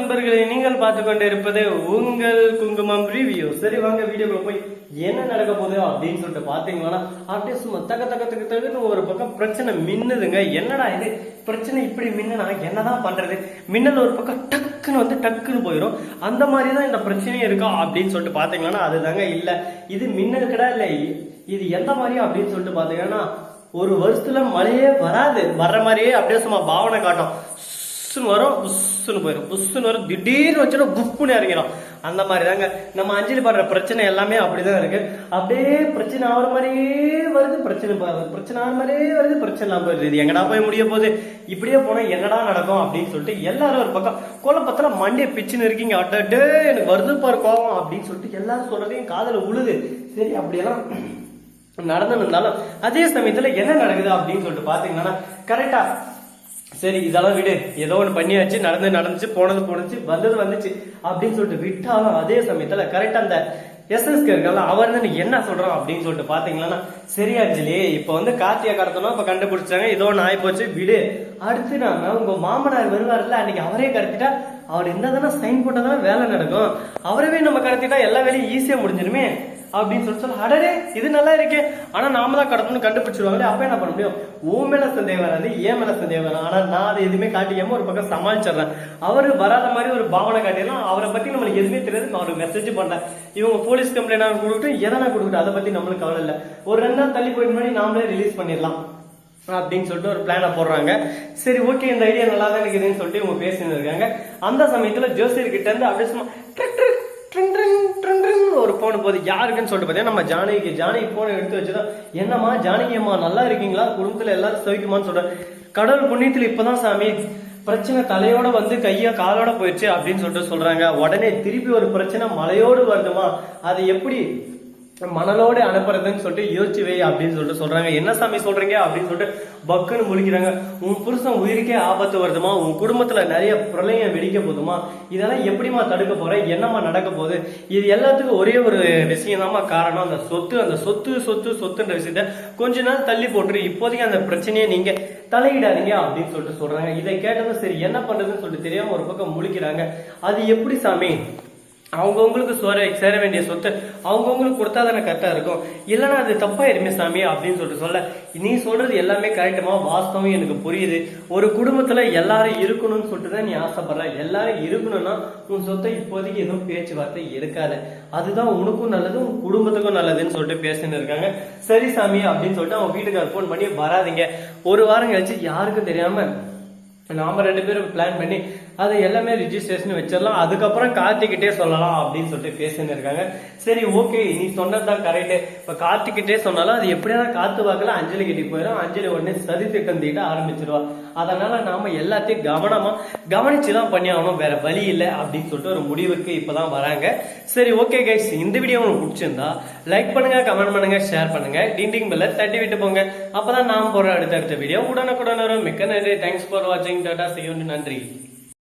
நண்பர்களை நீங்கள் பார்த்து கொண்டு இருப்பது உங்கள் குங்குமம் ரிவ்யூ. சரி வாங்க வீடியோக்குள்ள போய் என்ன நடக்க போகுது அப்படின்னு சொல்லிட்டு பாத்தீங்கன்னா அப்படியே சும்மா தகன்னு ஒரு பக்கம் பிரச்சனை மின்னுதுங்க. என்னடா இது பிரச்சனை இப்படி மின்னா என்னதான் பண்றது? மின்னல் ஒரு பக்கம் டக்குன்னு வந்து டக்குன்னு போயிடும். அந்த மாதிரிதான் இந்த பிரச்சனையும் இருக்கா அப்படின்னு சொல்லிட்டு பாத்தீங்கன்னா அதுதாங்க இல்ல, இது மின்னல் கடை இல்லை, இது எந்த மாதிரியும் அப்படின்னு சொல்லிட்டு பாத்தீங்கன்னா ஒரு வருஷத்துல மழையே வராது, வர்ற மாதிரியே அப்படியே சும்மா பாவனை காட்டும். வரும் புஷ்னு போயிடும், புஷ்னு வரும், திடீர்னு வச்சுட்டு புஷ்னு இறங்கிடும். அந்த மாதிரி தாங்க நம்ம அஞ்சலி படுற பிரச்சனை எல்லாமே அப்படிதான் இருக்கு. அப்படியே பிரச்சனை ஆகிற மாதிரியே வருது, பிரச்சனை ஆகிற மாதிரியே வருது, பிரச்சனை எல்லாம் போயிருது. இது எங்கடா போய் முடிய போகுது, இப்படியே போனா என்னடா நடக்கும் அப்படின்னு சொல்லிட்டு எல்லாரும் ஒரு பக்கம் குழப்பத்துல மண்டியை பிச்சுன்னு இருக்கீங்க. அட்டே எனக்கு வருது பாரு கோவம் அப்படின்னு சொல்லிட்டு எல்லாரும் சொல்றதையும் காதல உழுது. சரி அப்படியெல்லாம் நடந்துருந்தாலும் அதே சமயத்துல என்ன நடக்குது அப்படின்னு சொல்லிட்டு பாத்தீங்கன்னா கரெக்டா சரி இதெல்லாம் விடு, ஏதோ ஒன்று பண்ணியாச்சு, நடந்துச்சு, போனது வந்துச்சு அப்படின்னு சொல்லிட்டு விட்டாலும் அதே சமயத்துல கரெக்டா அந்த எஸ்எஸ்கே இருக்கல அவர் தான் என்ன சொல்றோம் அப்படின்னு சொல்லிட்டு பாத்தீங்கன்னா சரி அஞ்சலி இப்ப வந்து கார்த்திகை கடத்தணும், இப்ப கண்டுபிடிச்சாங்க, ஏதோ ஒன்று ஆகி போச்சு விடு. அடுத்து நாம உங்க மாமனார் வருவார்ல அன்னைக்கு அவரே கடத்திட்டா, அவர் இருந்தா சைன் போட்டதானே வேலை நடக்கும், அவரவே நம்ம கடத்திட்டா எல்லா வேலையும் ஈஸியா முடிஞ்சிருமே அப்படின்னு சொல்ல அடடே இது நல்லா இருக்கே, ஆனா நாம தான் கடத்தணும் கண்டுபிடிச்சிருவாங்களே, அப்ப என்ன பண்ண முடியும்? உன் மேல சந்தேகம் வராது, ஏன் மேல சந்தேகம் வரும். ஆனா நான் அதை எதுவுமே காட்டிக்காம ஒரு பக்கம் சமாளிச்சிடுறேன். அவரு வராத மாதிரி ஒரு பாவனை காட்டிடலாம், அவரை பத்தி நம்மளுக்கு எதுவுமே தெரியாது, அவருக்கு மெசேஜ் பண்றேன். இவங்க போலீஸ் கம்ப்ளைண்ட் கொடுக்கட்டும், எதனா கொடுக்கட்டும், அதை பத்தி நம்மளுக்கு கவலை இல்லை, ஒரு 2 நாள் தள்ளி போயிட்டு முன்னாடி நாமளே ரிலீஸ் பண்ணிடலாம் அப்படின்னு சொல்லிட்டு ஒரு பிளான போடுறாங்க. சரி ஓகே இந்த ஐடியா நல்லா தான் இருக்குதுன்னு சொல்லிட்டு இவங்க பேசிட்டு இருக்காங்க. அந்த சமயத்துல ஜோசியர் கிட்ட இருந்து அப்படியே சும்மா ஒரு போன் போது யாருக்குன்னு சொல்லிட்டு பாத்தீங்கன்னா நம்ம ஜானகி போனை எடுத்து வச்சுதான், என்னம்மா ஜானகி அம்மா நல்லா இருக்கீங்களா, குடும்பத்துல எல்லாரும் சவிக்குமான்னு சொல்றேன். கடவுள் புண்ணியத்துல இப்பதான் சாமி பிரச்சனை தலையோட வந்து கையா காலோட போயிடுச்சு அப்படின்னு சொல்லிட்டு சொல்றாங்க. உடனே திருப்பி ஒரு பிரச்சனை மலையோடு வருதுமா, அது எப்படி மணலோடு அனுப்புறதுன்னு சொல்லிட்டு யோசிச்சு வை அப்படின்னு சொல்லிட்டு சொல்றாங்க. என்ன சாமி சொல்றீங்க அப்படின்னு சொல்லிட்டு பக்குன்னு முழிக்கிறாங்க. உன் புருஷன் உயிருக்கே ஆபத்து வருதுமா, உன் குடும்பத்துல நிறைய பிரளயம் வெடிக்க போதுமா, இதெல்லாம் எப்படிமா தடுக்க போற, என்னமா நடக்க போகுது, இது எல்லாத்துக்கும் ஒரே ஒரு விஷயம் தான்மா காரணம், அந்த சொத்துன்ற விஷயத்த கொஞ்ச நாள் தள்ளி போட்டுரு, இப்போதைக்கு அந்த பிரச்சனையை நீங்க தலையிடாதீங்க அப்படின்னு சொல்லிட்டு சொல்றாங்க. இதை கேட்டதும் சரி என்ன பண்றதுன்னு சொல்லிட்டு தெரியாம ஒரு பக்கம் முழிக்கிறாங்க. அது எப்படி சாமி, அவங்கவுங்களுக்கு சேர வேண்டிய சொத்து அவங்கவுங்களுக்கு கொடுத்தா தானே கரெக்டா இருக்கும், இல்லைன்னா அது தப்பாயிருமே சாமி அப்படின்னு சொல்லிட்டு சொல்ல, நீ சொல்றது எல்லாமே கரெக்டுமா, வாஸ்தவம் எனக்கு புரியுது, ஒரு குடும்பத்துல எல்லாரும் இருக்கணும்னு சொல்லிட்டு தான் நீ ஆசைப்படுற, எல்லாரும் இருக்கணும்னா உன் சொத்தை இப்போதைக்கு எதுவும் பேச்சுவார்த்தை எடுக்காத, அதுதான் உனக்கும் நல்லது உன் குடும்பத்துக்கும் நல்லதுன்னு சொல்லிட்டு பேசின்னு இருக்காங்க. சரி சாமி அப்படின்னு சொல்லிட்டு அவங்க வீட்டுக்காரர் போன் பண்ணி வராதிங்க, ஒரு வாரம் கழிச்சு யாருக்கும் தெரியாம நாம 2 பேரும் பிளான் பண்ணி அதை எல்லாமே ரிஜிஸ்ட்ரேஷன் வச்சிடலாம், அதுக்கப்புறம் கார்த்திகிட்டே சொல்லலாம் அப்படின்னு சொல்லிட்டு பேசின்னு இருக்காங்க. சரி ஓகே நீ சொன்னதுதான் கரெக்ட், இப்ப கார்த்திகிட்டே சொன்னாலும் அது எப்படியா காத்து வாக்கல அஞ்சலி கிட்டே போயிடும், அஞ்சலி உடனே சதி திட்டம் தீட்ட ஆரம்பிச்சிருவா, அதனால நாம எல்லாத்தையும் கவனிச்சுதான் பண்ணி ஆகணும், வேற வழி இல்லை அப்படின்னு சொல்லிட்டு ஒரு முடிவுக்கு இப்பதான் வராங்க. சரி ஓகே கைஸ், இந்த வீடியோ உங்களுக்கு பிடிச்சிருந்தா லைக் பண்ணுங்க, கமெண்ட் பண்ணுங்க, ஷேர் பண்ணுங்க, டிண்டிங் பெல்ல தட்டி விட்டு போங்க, அப்பதான் நான் போற அடுத்த வீடியோ உடனுக்குடன் வரும். மிக்க நன்றி, தேங்க்ஸ் ஃபார் வாட்சிங், டாடா, see you, நன்றி.